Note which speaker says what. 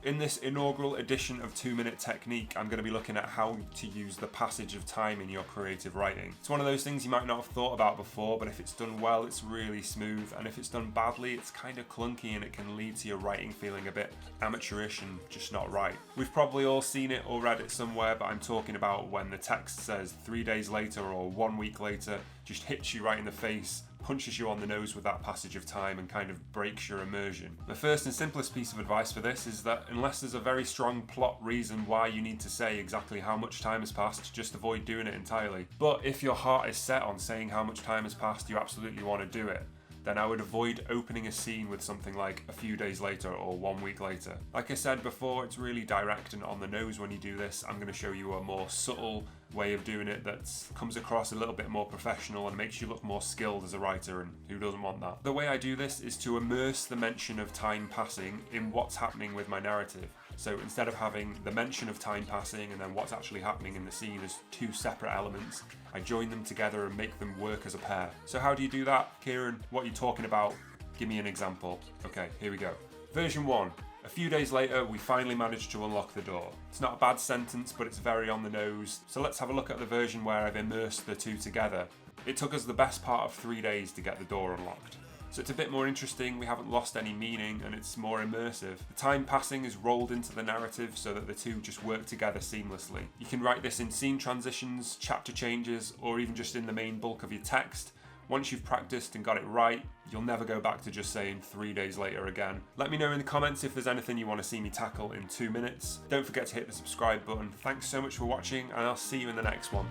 Speaker 1: In this inaugural edition of 2 Minute Technique, I'm going to be looking at how to use the passage of time in your creative writing. It's one of those things you might not have thought about before, but if it's done well, it's really smooth, and if it's done badly, it's kind of clunky and it can lead to your writing feeling a bit amateurish and just not right. We've probably all seen it or read it somewhere, but I'm talking about when the text says 3 days later or 1 week later, just hits you right in the face, punches you on the nose with that passage of time and kind of breaks your immersion. The first and simplest piece of advice for this is that unless there's a very strong plot reason why you need to say exactly how much time has passed, just avoid doing it entirely. But if your heart is set on saying how much time has passed, you absolutely want to do it, then I would avoid opening a scene with something like a few days later or 1 week later. Like I said before, it's really direct and on the nose when you do this. I'm going to show you a more subtle way of doing it that comes across a little bit more professional and makes you look more skilled as a writer, and who doesn't want that? The way I do this is to immerse the mention of time passing in what's happening with my narrative. So instead of having the mention of time passing and then what's actually happening in the scene as two separate elements, I join them together and make them work as a pair. So how do you do that, Kieran? What are you talking about? Give me an example. Okay, here we go. Version 1. A few days later, we finally managed to unlock the door. It's not a bad sentence, but it's very on the nose. So let's have a look at the version where I've immersed the two together. It took us the best part of 3 days to get the door unlocked. So it's a bit more interesting, we haven't lost any meaning, and it's more immersive. The time passing is rolled into the narrative so that the two just work together seamlessly. You can write this in scene transitions, chapter changes, or even just in the main bulk of your text. Once you've practiced and got it right, you'll never go back to just saying 3 days later again. Let me know in the comments if there's anything you want to see me tackle in 2 minutes. Don't forget to hit the subscribe button. Thanks so much for watching, and I'll see you in the next one.